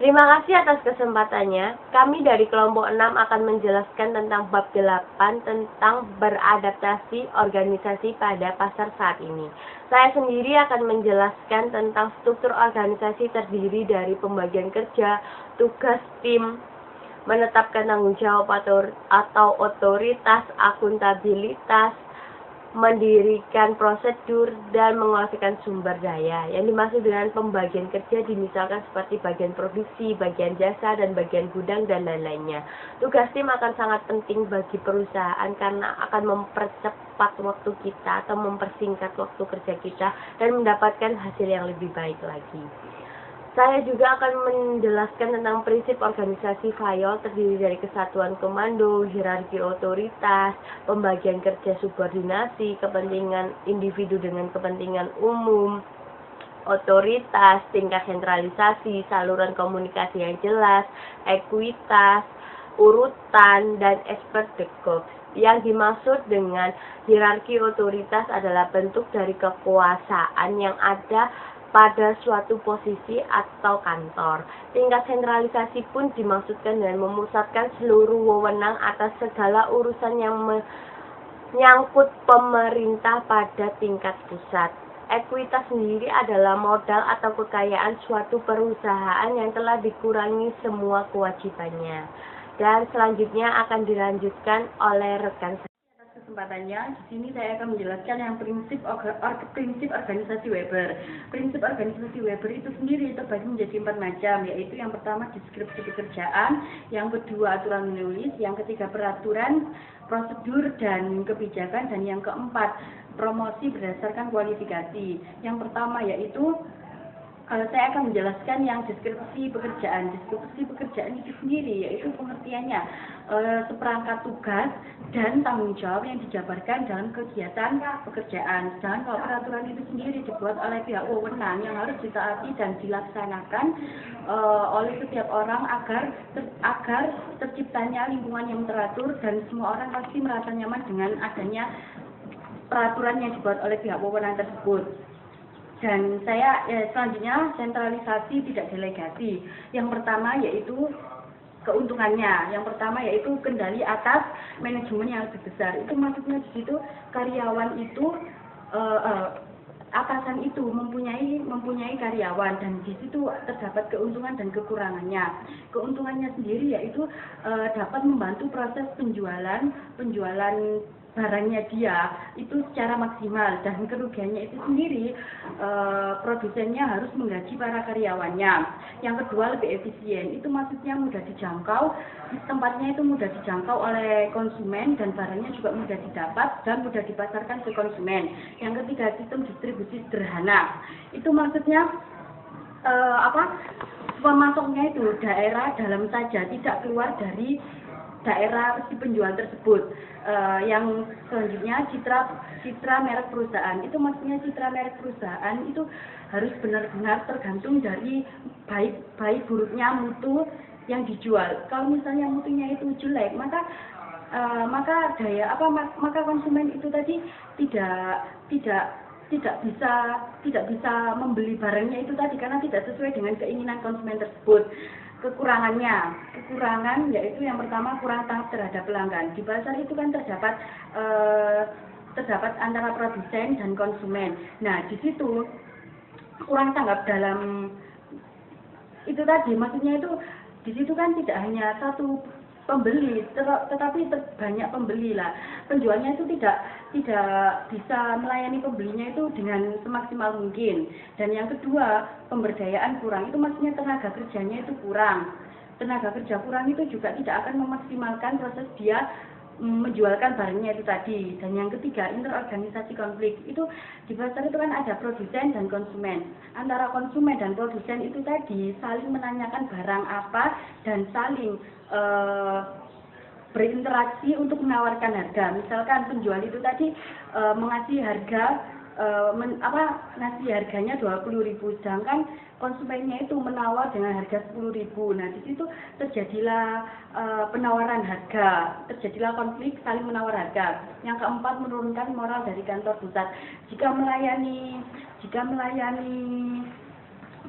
Terima kasih atas kesempatannya. Kami dari kelompok 6 akan menjelaskan tentang bab 8 tentang beradaptasi organisasi pada pasar saat ini. Saya sendiri akan menjelaskan tentang struktur organisasi terdiri dari pembagian kerja, tugas tim, menetapkan tanggung jawab atau otoritas, akuntabilitas, mendirikan prosedur, dan menguasai sumber daya. Yang dimaksud dengan pembagian kerja dimisalkan seperti bagian produksi, bagian jasa, dan bagian gudang, dan lain-lainnya. Tugas tim akan sangat penting bagi perusahaan karena akan mempercepat waktu kita atau mempersingkat waktu kerja kita dan mendapatkan hasil yang lebih baik lagi. Saya juga akan menjelaskan tentang prinsip organisasi FAYOL terdiri dari kesatuan komando, hierarki otoritas, pembagian kerja subordinasi, kepentingan individu dengan kepentingan umum, otoritas, tingkat sentralisasi, saluran komunikasi yang jelas, ekuitas, urutan, dan expert the corps. Yang dimaksud dengan hierarki otoritas adalah bentuk dari kekuasaan yang ada pada suatu posisi atau kantor. Tingkat sentralisasi pun dimaksudkan dengan memusatkan seluruh wewenang atas segala urusan yang menyangkut pemerintah pada tingkat pusat. Ekuitas sendiri adalah modal atau kekayaan suatu perusahaan yang telah dikurangi semua kewajibannya. Dan selanjutnya akan dilanjutkan oleh rekan saya. Kesempatannya, di sini saya akan menjelaskan yang prinsip organisasi Weber. Prinsip organisasi Weber itu sendiri terbagi menjadi 4 macam, yaitu yang pertama deskripsi pekerjaan, yang kedua aturan menulis, yang ketiga peraturan, prosedur dan kebijakan, dan yang keempat promosi berdasarkan kualifikasi. Yang pertama yaitu saya akan menjelaskan yang deskripsi pekerjaan. Deskripsi pekerjaan itu sendiri yaitu pengertiannya seperangkat tugas dan tanggung jawab yang dijabarkan dalam kegiatan pekerjaan. Sedangkan kalau peraturan itu sendiri dibuat oleh pihak wewenang yang harus ditaati dan dilaksanakan oleh setiap orang agar terciptanya lingkungan yang teratur dan semua orang pasti merasa nyaman dengan adanya peraturan yang dibuat oleh pihak wewenang tersebut. Dan saya selanjutnya sentralisasi tidak delegasi. Yang pertama yaitu keuntungannya. Yang pertama yaitu kendali atas manajemen yang lebih besar. Itu maksudnya di situ karyawan itu atasan itu mempunyai karyawan dan di situ terdapat keuntungan dan kekurangannya. Keuntungannya sendiri yaitu dapat membantu proses penjualan barangnya dia itu secara maksimal, dan kerugiannya itu sendiri produsennya harus menggaji para karyawannya. Yang kedua lebih efisien, itu maksudnya mudah dijangkau, tempatnya itu mudah dijangkau oleh konsumen dan barangnya juga mudah didapat dan mudah dipasarkan ke konsumen. Yang ketiga sistem distribusi sederhana, itu maksudnya pemasoknya itu daerah dalam saja, tidak keluar dari daerah si penjual tersebut. Yang selanjutnya citra merek perusahaan, itu maksudnya citra merek perusahaan itu harus benar-benar tergantung dari baik buruknya mutu yang dijual. Kalau misalnya mutunya itu jelek, maka konsumen itu tadi tidak bisa membeli barangnya itu tadi karena tidak sesuai dengan keinginan konsumen tersebut. Kekurangan yaitu yang pertama kurang tanggap terhadap pelanggan. Di pasar itu kan terdapat antara produsen dan konsumen. Nah, di situ kurang tanggap dalam itu tadi, maksudnya itu di situ kan tidak hanya satu pembeli, tetapi banyak pembeli lah. Penjualnya itu tidak bisa melayani pembelinya itu dengan semaksimal mungkin. Dan yang kedua, pemberdayaan kurang. Itu maksudnya tenaga kerjanya itu kurang. Tenaga kerja kurang itu juga tidak akan memaksimalkan proses dia menjualkan barangnya itu tadi. Dan yang ketiga, interorganisasi konflik. Itu di pasar itu kan ada produsen dan konsumen. Antara konsumen dan produsen itu tadi saling menanyakan barang apa dan saling berinteraksi untuk menawarkan harga. Misalkan penjual itu tadi mengasih harga ngasih harganya 20.000, sedangkan konsumennya itu menawar dengan harga 10.000. Nah, di situ terjadilah penawaran harga, terjadilah konflik saling menawar harga. Yang keempat, menurunkan moral dari kantor pusat. Jika melayani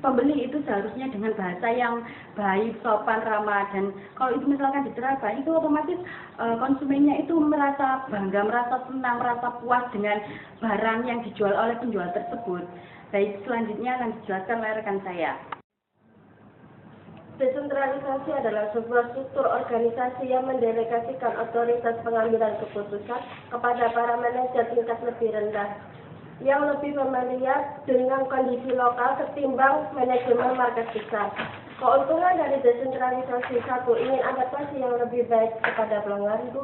pembeli itu seharusnya dengan bahasa yang baik, sopan, ramah, dan kalau itu misalkan diterapkan itu otomatis konsumennya itu merasa bangga, merasa senang, merasa puas dengan barang yang dijual oleh penjual tersebut. Baik, selanjutnya akan dijelaskan oleh rekan saya. Desentralisasi adalah sebuah struktur organisasi yang mendelegasikan otoritas pengambilan keputusan kepada para manajer tingkat lebih rendah, yang lebih familiar dengan kondisi lokal ketimbang manajemen market besar. Keuntungan dari desentralisasi: 1. Ingin adaptasi yang lebih baik kepada pelanggan. 2.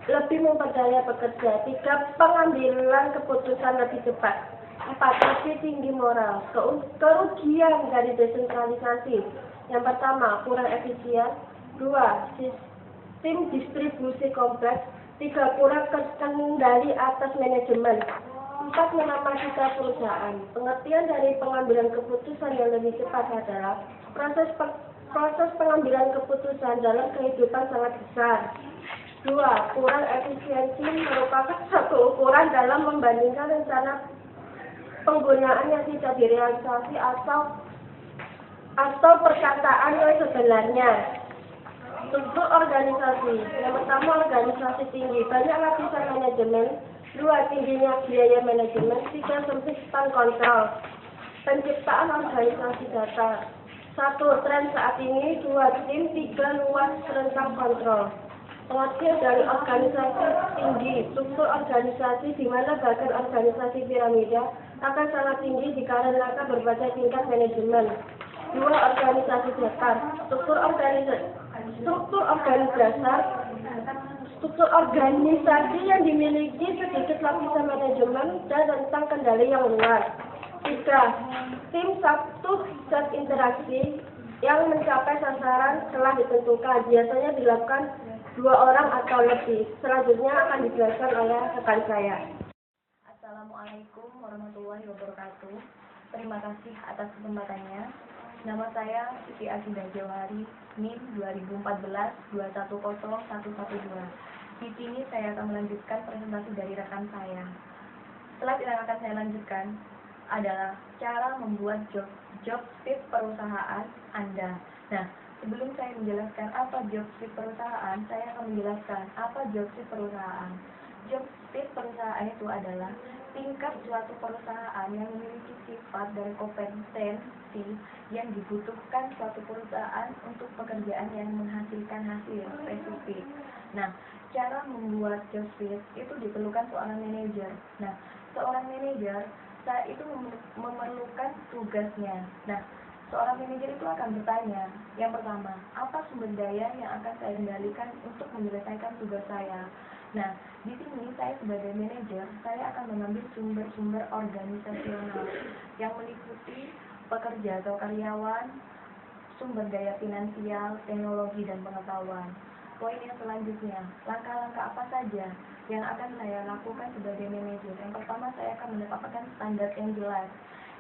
Lebih memperdaya pekerja. 3. Pengambilan keputusan lebih cepat. 4. Lebih tinggi moral. Kerugian dari desentralisasi: yang pertama, kurang efisien. 2. Sistem distribusi kompleks. 3. Kurang kendali atas manajemen. 4. Menapakita perusahaan. Pengertian dari pengambilan keputusan yang lebih cepat adalah proses pengambilan keputusan dalam kehidupan sangat besar. 2. Kurang efisiensi merupakan satu ukuran dalam membandingkan rencana penggunaan yang tidak direalisasi atau perkataan yang sebenarnya. Struktur organisasi: yang pertama, organisasi tinggi, banyak lapisan manajemen. 2. Tingginya biaya manajemen. 3. Sempit span kontrol. Penciptaan organisasi data: 1. Tren saat ini. 2. Tim. 3. Luas rentang kontrol. Pengertian dari organisasi tinggi: struktur organisasi di mana bagian organisasi piramida akan sangat tinggi dikarenakan berbagai tingkat manajemen. 2. Organisasi dasar: struktur organisasi yang dimiliki sedikit lapisan manajemen dan rentang kendali yang luas. 3. Tim satu set interaksi yang mencapai sasaran telah ditentukan, biasanya dilakukan 2 orang atau lebih. Selanjutnya akan dijelaskan oleh rekan saya. Assalamualaikum warahmatullahi wabarakatuh. Terima kasih atas kesempatannya. Nama saya Siti Azidah Jawahari, NIM 2014-210112. Di sini saya akan melanjutkan presentasi dari rekan saya. Slide yang akan saya lanjutkan adalah cara membuat job sheet perusahaan Anda. Nah, sebelum saya menjelaskan apa job sheet perusahaan, saya akan menjelaskan apa job sheet perusahaan. Job sheet perusahaan itu adalah tingkat suatu perusahaan yang memiliki sifat dan kompetensi yang dibutuhkan suatu perusahaan untuk pekerjaan yang menghasilkan hasil spesifik. Nah, cara membuat job sheet itu diperlukan seorang manajer. Nah, seorang manajer itu memerlukan tugasnya. Nah, seorang manajer itu akan bertanya, yang pertama, apa sumber daya yang akan saya kendalikan untuk menyelesaikan tugas saya? Nah, di sini saya sebagai manajer, saya akan mengambil sumber-sumber organisasional yang meliputi pekerja atau karyawan, sumber daya finansial, teknologi, dan pengetahuan. Poin yang selanjutnya, langkah-langkah apa saja yang akan saya lakukan sebagai manajer? Yang pertama, saya akan menetapkan standar yang jelas.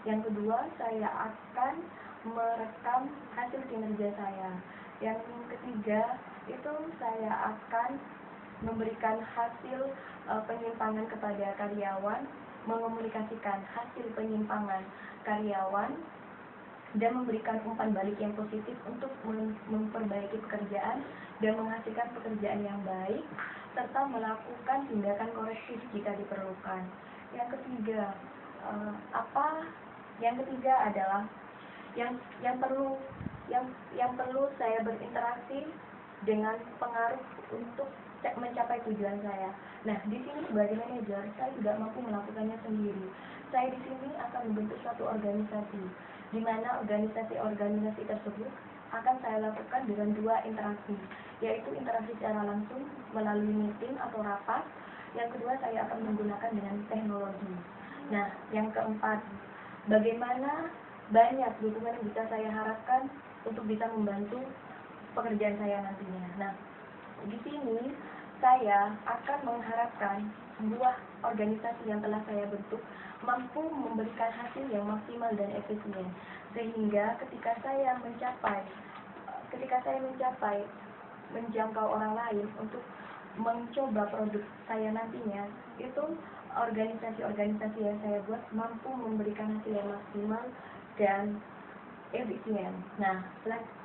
Yang kedua, saya akan merekam hasil kinerja saya. Yang ketiga, itu saya akan memberikan hasil penyimpangan kepada karyawan, mengomunikasikan hasil penyimpangan karyawan, dan memberikan umpan balik yang positif untuk memperbaiki pekerjaan dan menghasilkan pekerjaan yang baik, serta melakukan tindakan korektif jika diperlukan. Yang ketiga adalah yang perlu saya berinteraksi dengan pengaruh untuk mencapai tujuan saya. Nah, di sini sebagai manajer, saya tidak mampu melakukannya sendiri. Saya di sini akan membentuk suatu organisasi, di mana organisasi tersebut akan saya lakukan dengan 2 interaksi, yaitu interaksi secara langsung melalui meeting atau rapat. Yang kedua, saya akan menggunakan dengan teknologi. Nah, yang keempat, bagaimana banyak dukungan yang bisa saya harapkan untuk bisa membantu pekerjaan saya nantinya. Nah, di sini saya akan mengharapkan sebuah organisasi yang telah saya bentuk mampu memberikan hasil yang maksimal dan efisien, sehingga ketika saya mencapai menjangkau orang lain untuk mencoba produk saya nantinya, itu organisasi yang saya buat mampu memberikan hasil yang maksimal dan efisien. Nah,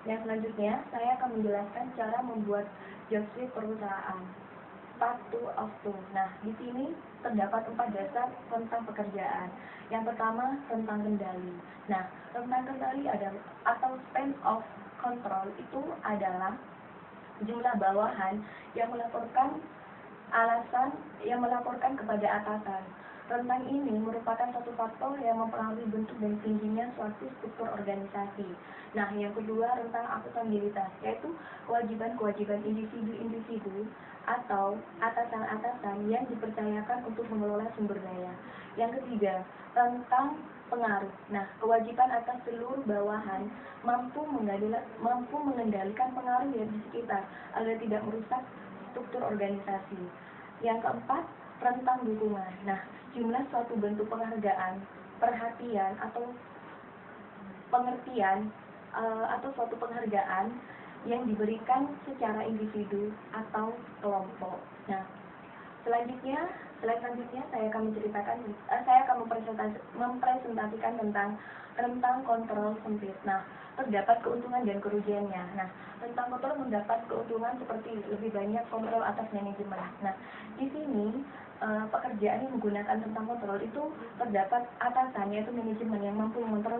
yang selanjutnya saya akan menjelaskan cara membuat job street perusahaan. Part 2 of 2. Nah, di sini terdapat 4 dasar tentang pekerjaan. Yang pertama, tentang kendali. Nah, tentang kendali adalah atau span of control itu adalah jumlah bawahan yang melaporkan kepada atasan. Rentang ini merupakan satu faktor yang mempengaruhi bentuk dan tingginya suatu struktur organisasi. Nah, yang kedua, rentang akuntabilitas, yaitu kewajiban-kewajiban individu-individu atau atasan-atasan yang dipercayakan untuk mengelola sumber daya. Yang ketiga, rentang pengaruh. Nah, kewajiban atas seluruh bawahan mampu mengendalikan pengaruh yang di sekitar agar tidak merusak struktur organisasi. Yang keempat, rentang dukungan. Nah, jumlah suatu bentuk penghargaan, perhatian atau pengertian atau suatu penghargaan yang diberikan secara individu atau kelompok. Nah, slide selanjutnya saya akan mempresentasikan tentang rentang kontrol sempit. Nah, terdapat keuntungan dan kerugiannya. Nah, rentang kontrol mendapat keuntungan seperti lebih banyak kontrol atas manajemen. Nah, di sini pekerjaan yang menggunakan rentang kontrol itu terdapat atasan, yaitu manajemen yang mampu mengontrol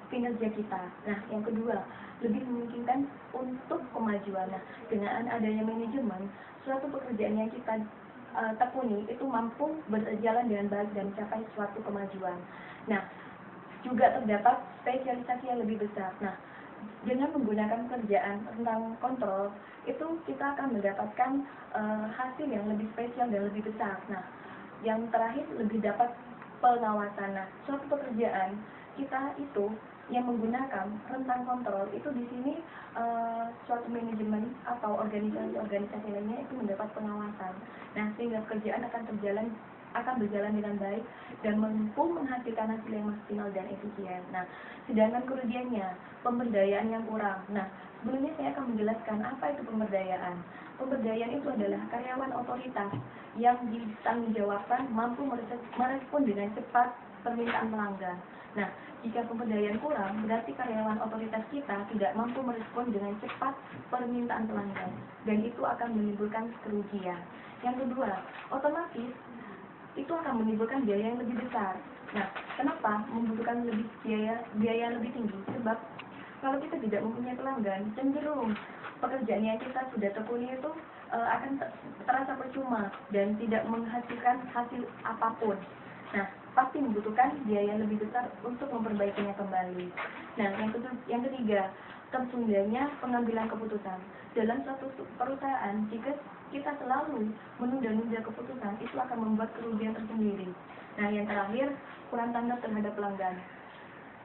kinerja kita. Nah, yang kedua, lebih memungkinkan untuk kemajuan. Nah, dengan adanya manajemen, suatu pekerjaan yang kita tekuni itu mampu berjalan dengan baik dan mencapai suatu kemajuan. Nah, juga terdapat spesialisasi yang lebih besar. Nah, dengan menggunakan pekerjaan tentang kontrol, itu kita akan mendapatkan hasil yang lebih spesial dan lebih besar. Nah, yang terakhir lebih dapat pengawasan. Nah, suatu pekerjaan kita itu yang menggunakan rentang kontrol itu di sini suatu manajemen atau organisasi lainnya itu mendapat pengawasan. Nah, sehingga pekerjaan akan berjalan dengan baik dan mampu menghasilkan hasil yang maksimal dan efisien. Nah, sedangkan kerugiannya, pemberdayaan yang kurang. Nah, sebelumnya saya akan menjelaskan apa itu pemberdayaan. Pemberdayaan itu adalah karyawan otoritas yang ditanggungjawabkan mampu merespon dengan cepat permintaan pelanggan. Nah, jika pemberdayaan kurang, berarti karyawan otoritas kita tidak mampu merespon dengan cepat permintaan pelanggan, dan itu akan menimbulkan kerugian. Yang kedua, otomatis itu akan menimbulkan biaya yang lebih besar. Nah, kenapa membutuhkan biaya lebih tinggi? Sebab kalau kita tidak mempunyai pelanggan, cenderung pekerjaan yang kita sudah tekuni itu akan terasa percuma dan tidak menghasilkan hasil apapun. Nah, pasti membutuhkan biaya lebih besar untuk memperbaikinya kembali. Nah, yang ketiga, tertundanya pengambilan keputusan. Dalam suatu perusahaan, jika kita selalu menunda-nunda keputusan, itu akan membuat kerugian tersendiri. Nah, yang terakhir, kurang tanggap terhadap pelanggan.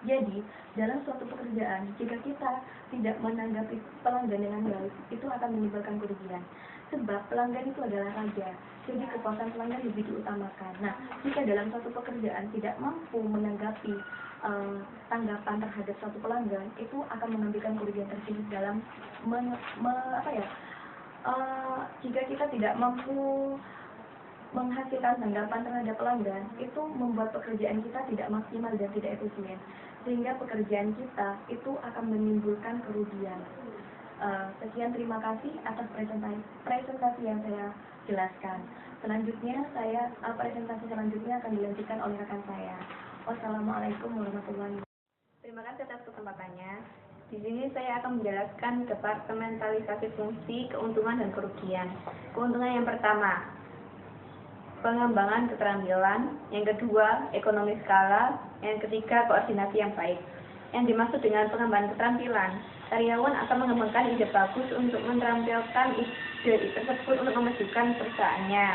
Jadi, dalam suatu pekerjaan, jika kita tidak menanggapi pelanggan dengan baik, itu akan menimbulkan kerugian. Sebab pelanggan itu adalah raja, jadi kepuasan pelanggan lebih diutamakan. Nah, jika dalam suatu pekerjaan tidak mampu menanggapi tanggapan terhadap suatu pelanggan, itu akan mengambilkan kerugian tersebut dalam jika kita tidak mampu menghasilkan tanggapan terhadap pelanggan, itu membuat pekerjaan kita tidak maksimal dan tidak efisien, sehingga pekerjaan kita itu akan menimbulkan kerugian. Sekian, terima kasih atas presentasi yang saya jelaskan. Selanjutnya presentasi selanjutnya akan dilanjutkan oleh rekan saya. Wassalamualaikum warahmatullahi wabarakatuh. Terima kasih atas kesempatannya. Di sini saya akan menjelaskan departementalisasi fungsi, keuntungan dan kerugian. Keuntungan yang pertama, pengembangan keterampilan. Yang kedua, ekonomi skala. Yang ketiga, koordinasi yang baik. Yang dimaksud dengan pengembangan keterampilan, karyawan akan mengembangkan ide bagus untuk menampilkan ide tersebut untuk memajukan perusahaannya.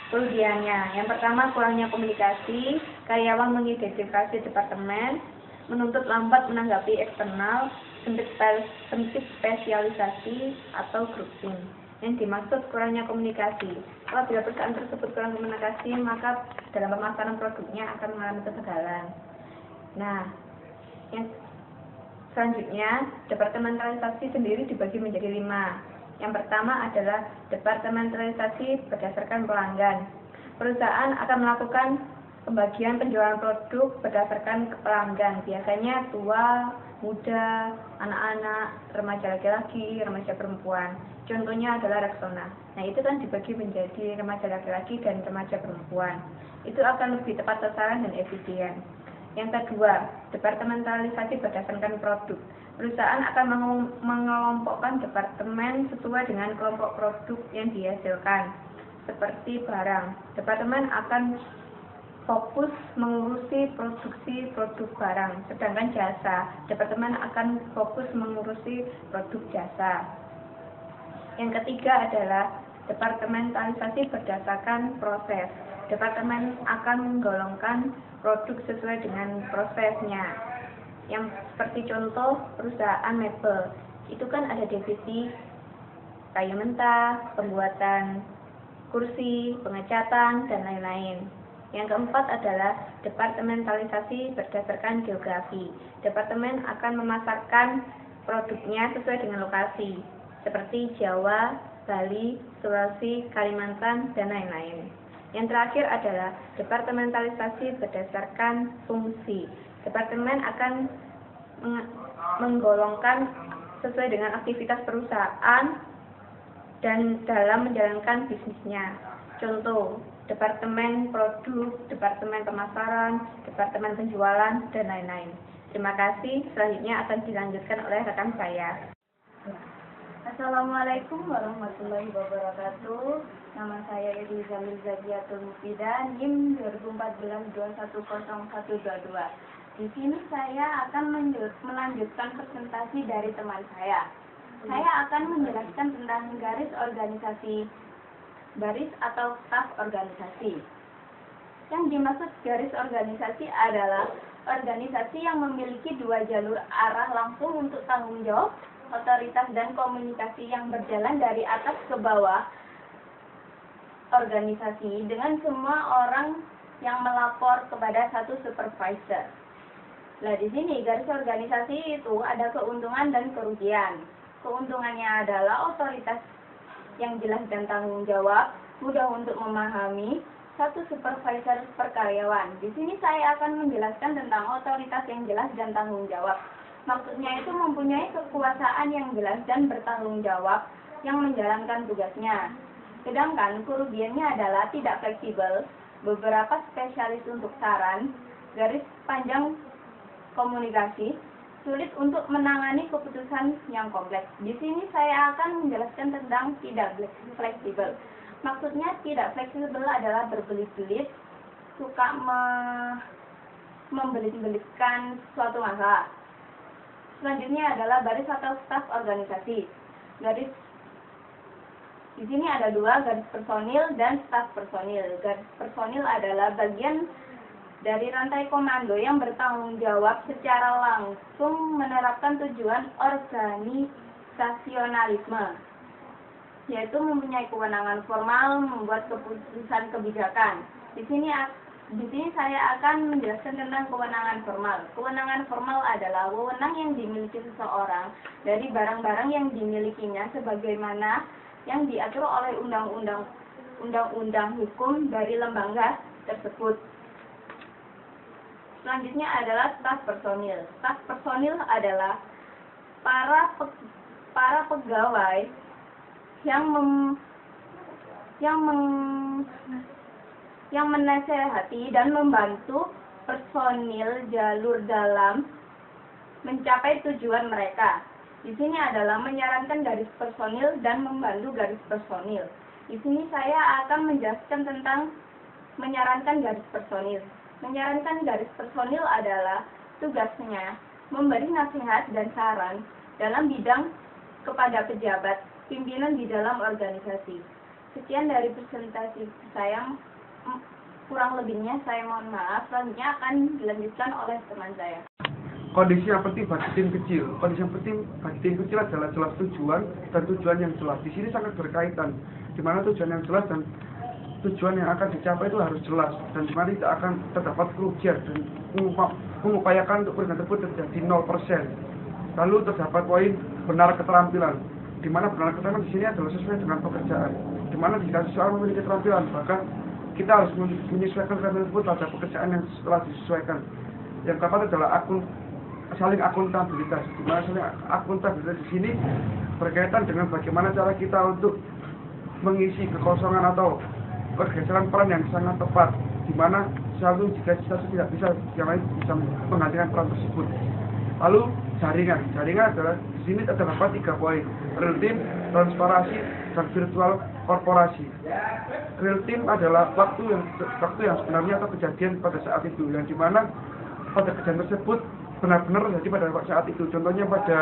Kerugiannya, yang pertama, kurangnya komunikasi. Karyawan mengidentifikasi departemen, menuntut lambat menanggapi eksternal, sempit spesialisasi atau grouping. Yang dimaksud kurangnya komunikasi. Apabila perusahaan tersebut kurang komunikasi, maka dalam pemasaran produknya akan mengalami kegagalan. Nah, yang selanjutnya, departementalisasi sendiri dibagi menjadi 5. Yang pertama adalah departementalisasi berdasarkan pelanggan. Perusahaan akan melakukan pembagian penjualan produk berdasarkan pelanggan, biasanya tua, muda, anak-anak, remaja laki-laki, remaja perempuan. Contohnya adalah Rexona. Nah, itu kan dibagi menjadi remaja laki-laki dan remaja perempuan. Itu akan lebih tepat sasaran dan efisien. Yang kedua, departementalisasi berdasarkan produk. Perusahaan akan mengelompokkan departemen sesuai dengan kelompok produk yang dihasilkan. Seperti barang, departemen akan fokus mengurusi produksi produk barang, sedangkan jasa, departemen akan fokus mengurusi produk jasa. Yang ketiga adalah departementalisasi berdasarkan proses. Departemen akan menggolongkan produk sesuai dengan prosesnya. Yang seperti contoh perusahaan mebel, itu kan ada divisi kayu mentah, pembuatan kursi, pengecatan, dan lain-lain. Yang keempat adalah departementalisasi berdasarkan geografi. Departemen akan memasarkan produknya sesuai dengan lokasi, seperti Jawa, Bali, Sulawesi, Kalimantan, dan lain-lain. Yang terakhir adalah departementalisasi berdasarkan fungsi. Departemen akan menggolongkan sesuai dengan aktivitas perusahaan dan dalam menjalankan bisnisnya. Contoh, departemen produk, departemen pemasaran, departemen penjualan, dan lain-lain. Terima kasih. Selanjutnya akan dilanjutkan oleh rekan saya. Assalamualaikum warahmatullahi wabarakatuh. Nama saya Eliza Mirzabiatul Mufidah, NIM 2014-210122. Di sini saya akan melanjutkan presentasi dari teman saya. Saya akan menjelaskan tentang garis organisasi, baris atau staf organisasi. Yang dimaksud garis organisasi adalah organisasi yang memiliki dua jalur arah langsung untuk tanggung jawab, otoritas, dan komunikasi yang berjalan dari atas ke bawah organisasi dengan semua orang yang melapor kepada satu supervisor. Nah, di sini garis organisasi itu ada keuntungan dan kerugian. Keuntungannya adalah otoritas yang jelas dan tanggung jawab, mudah untuk memahami, satu supervisor per karyawan. Di sini saya akan menjelaskan tentang otoritas yang jelas dan tanggung jawab. Maksudnya itu mempunyai kekuasaan yang jelas dan bertanggung jawab yang menjalankan tugasnya. Sedangkan kerugiannya adalah tidak fleksibel, beberapa spesialis untuk saran, garis panjang komunikasi, sulit untuk menangani keputusan yang kompleks. Di sini saya akan menjelaskan tentang tidak fleksibel. Maksudnya tidak fleksibel adalah berbelit-belit, suka membelit-belitkan suatu masalah. Selanjutnya adalah baris atau staf organisasi. Garis di sini ada dua, garis personil dan staf personil. Garis personil adalah bagian dari rantai komando yang bertanggung jawab secara langsung menerapkan tujuan organisasionalisme, yaitu mempunyai kewenangan formal membuat keputusan kebijakan. Di sini saya akan menjelaskan tentang kewenangan formal. Kewenangan formal adalah wewenang yang dimiliki seseorang dari barang-barang yang dimilikinya sebagaimana yang diatur oleh undang-undang hukum dari lembaga tersebut. Selanjutnya adalah staf personil. Staf personil adalah para pegawai yang menasehati dan membantu personil jalur dalam mencapai tujuan mereka. Di sini adalah menyarankan garis personil dan membantu garis personil. Di sini saya akan menjelaskan tentang menyarankan garis personil. Menyarankan garis personil adalah tugasnya memberi nasihat dan saran dalam bidang kepada pejabat, pimpinan di dalam organisasi. Sekian dari presentasi saya, kurang lebihnya saya mohon maaf. Selanjutnya akan dilanjutkan oleh teman saya. Kondisi yang penting bagi tim kecil. Kondisi yang penting bagi tim kecil adalah jelas tujuan dan tujuan yang jelas. Di sini sangat berkaitan, di mana tujuan yang jelas dan tujuan yang akan dicapai itu harus jelas, dan di mana tidak akan terdapat kerugian dan mengupayakan untuk program tersebut terjadi 0%. Lalu terdapat poin benar keterampilan, di mana benar keterampilan di sini adalah sesuai dengan pekerjaan, di mana jika seseorang memiliki keterampilan bahkan kita harus menyesuaikan kegiatan tersebut pada pekerjaan yang telah disesuaikan. Yang keempat adalah saling akuntabilitas. Di mana saling akuntabilitas di sini berkaitan dengan bagaimana cara kita untuk mengisi kekosongan atau pergeseran peran yang sangat tepat, di mana satu jika satu tidak bisa, yang lain bisa menggantikan peran tersebut. Lalu jaringan adalah di sini terdapat 3 poin: real team, transparansi, dan virtual korporasi. Real team adalah waktu yang sebenarnya atau kejadian pada saat itu, yang dimana pada kejadian tersebut benar-benar terjadi pada saat itu. Contohnya pada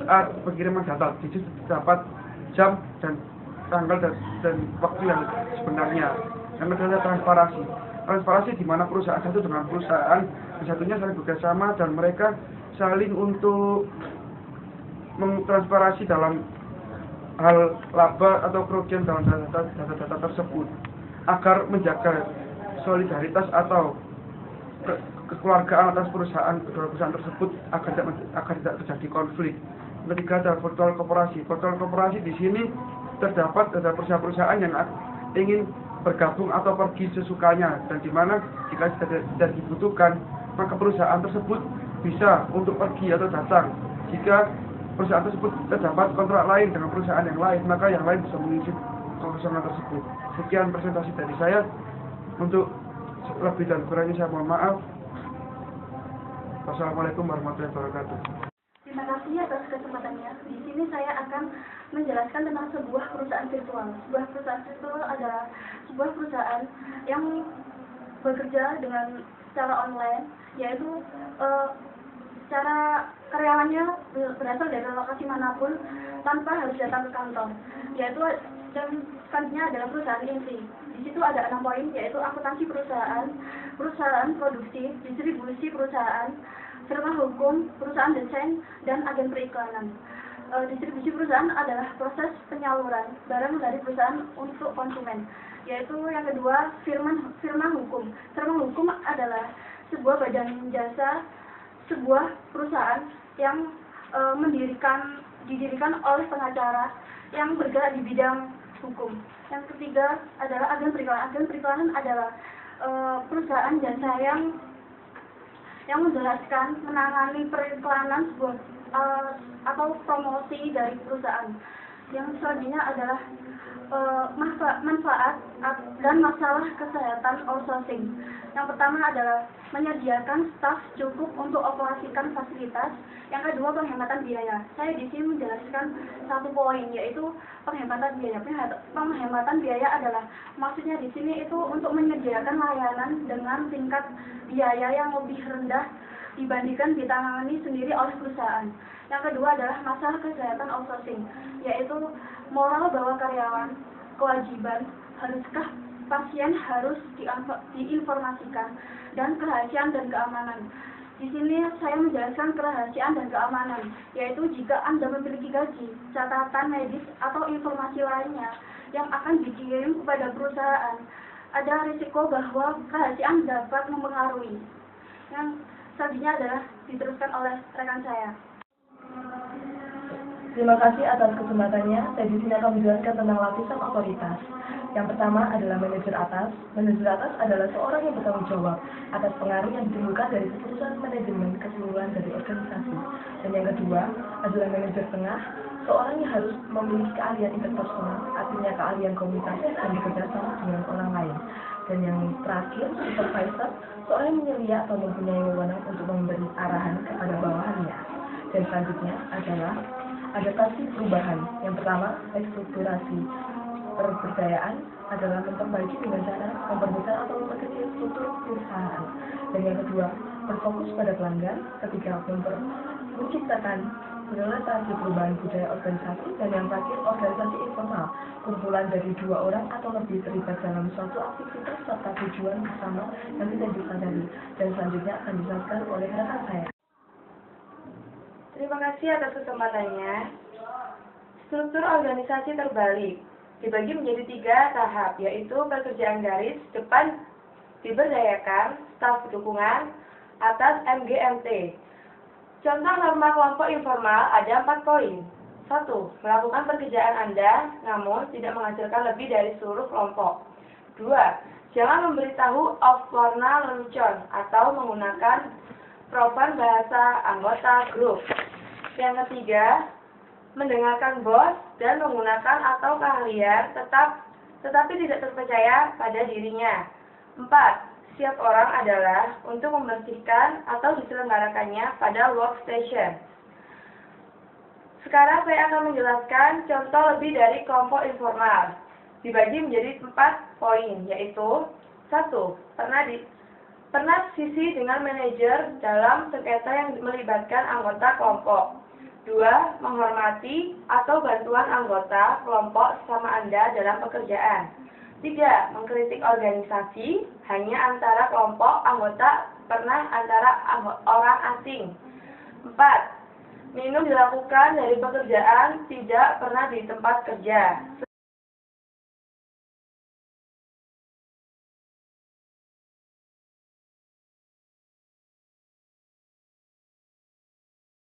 saat pengiriman data, jadi dapat jam dan tanggal dan waktu yang sebenarnya. Yang kedua adalah transparansi di mana perusahaan satu dengan perusahaan satunya saling bekerjasama dan mereka saling untuk mentransparansi dalam hal laba atau kerugian dalam data tersebut, agar menjaga solidaritas atau kekeluargaan atas perusahaan tersebut agar tidak terjadi konflik. Ketiga adalah virtual korporasi. Virtual korporasi di sini terdapat perusahaan-perusahaan yang ingin bergabung atau pergi sesukanya, dan di mana jika tidak dibutuhkan maka perusahaan tersebut bisa untuk pergi atau datang. Jika perusahaan tersebut terdapat kontrak lain dengan perusahaan yang lain, maka yang lain bisa mengisi kekosongan tersebut. Sekian presentasi dari saya. Untuk lebih dan kurangnya saya mohon maaf. Wassalamualaikum warahmatullahi wabarakatuh. Terima kasih atas kesempatannya. Di sini saya akan menjelaskan tentang sebuah perusahaan virtual. Sebuah perusahaan virtual adalah sebuah perusahaan yang bekerja dengan secara online, yaitu secara karyawannya berasal dari lokasi manapun tanpa harus datang ke kantor. Yaitu dan selanjutnya adalah perusahaan inti. Di situ ada 6 poin, yaitu akuntansi perusahaan, perusahaan produksi, distribusi perusahaan, firma hukum, perusahaan desain, dan agen periklanan. Distribusi perusahaan adalah proses penyaluran barang dari perusahaan untuk konsumen. Yaitu yang kedua, firma hukum. Firma hukum adalah sebuah badan jasa, sebuah perusahaan yang didirikan oleh pengacara yang bergerak di bidang hukum. Yang ketiga adalah agen periklanan. Agen periklanan adalah perusahaan jasa yang menjelaskan, menangani periklanan sebuah atau promosi dari perusahaan. Yang selanjutnya adalah manfaat dan masalah kesehatan outsourcing. Yang pertama adalah menyediakan staf cukup untuk operasikan fasilitas. Yang kedua, penghematan biaya. Saya di sini menjelaskan 1 poin, yaitu penghematan biaya. Penghematan biaya adalah maksudnya di sini itu untuk menyediakan layanan dengan tingkat biaya yang lebih rendah dibandingkan ditangani sendiri oleh perusahaan. Yang kedua adalah masalah kesehatan outsourcing, yaitu moral bahwa karyawan, kewajiban, haruskah pasien harus diinformasikan, dan kerahasiaan dan keamanan. Di sini saya menjelaskan kerahasiaan dan keamanan, yaitu jika Anda memiliki gaji, catatan medis, atau informasi lainnya yang akan dikirim kepada perusahaan, ada risiko bahwa kerahasiaan dapat mempengaruhi. Yang selanjutnya adalah diteruskan oleh rekan saya. Terima kasih atas kesempatannya. Saya di sini akan menjelaskan tentang lapisan otoritas. Yang pertama adalah manajer atas. Manajer atas adalah seorang yang bertanggung jawab atas pengaruh yang ditimbulkan dari keputusan manajemen keseluruhan dari organisasi. Dan yang kedua adalah manajer tengah, seorang yang harus memiliki keahlian interpersonal, artinya keahlian komunikasi dan bekerjasama dengan orang lain. Dan yang terakhir, supervisor, seorang yang menyelia atau mempunyai wewenang untuk memberi arahan kepada bawahannya. Dan selanjutnya adalah adaptasi perubahan. Yang pertama, restrukturasi. Pemberdayaan adalah memperbaiki dengan cara memperbesar atau memperkecil struktur perusahaan. Dan yang kedua, berfokus pada pelanggan. Ketiga, menciptakan relasi perubahan budaya organisasi. Dan yang terakhir, organisasi informal, kumpulan dari 2 orang atau lebih terlibat dalam suatu aktivitas serta tujuan bersama yang tidak disadari. Dan selanjutnya akan dijelaskan oleh rekan saya. Terima kasih atas kesempatannya. Struktur organisasi terbalik dibagi menjadi 3 tahap, yaitu pekerjaan garis, depan diberdayakan, staf dukungan, atas MGMT. Contoh norma kelompok informal ada 4 poin. 1. Melakukan pekerjaan Anda, namun tidak menghasilkan lebih dari seluruh kelompok. 2. Jangan memberitahu off-warna lelucon atau menggunakan propan bahasa anggota grup. Yang ketiga, mendengarkan bos dan menggunakan atau keahlian tetapi tidak terpercaya pada dirinya. 4. Setiap orang adalah untuk membersihkan atau diselenggarakannya pada workstation. Sekarang saya akan menjelaskan contoh lebih dari kelompok informal. Dibagi menjadi 4 poin, yaitu 1. Pernah sisi dengan manajer dalam sengketa yang melibatkan anggota kelompok. 2. Menghormati atau bantuan anggota kelompok sesama Anda dalam pekerjaan. 3. Mengkritik organisasi hanya antara kelompok anggota, pernah antara orang asing. 4. Minum dilakukan dari pekerjaan, tidak pernah di tempat kerja.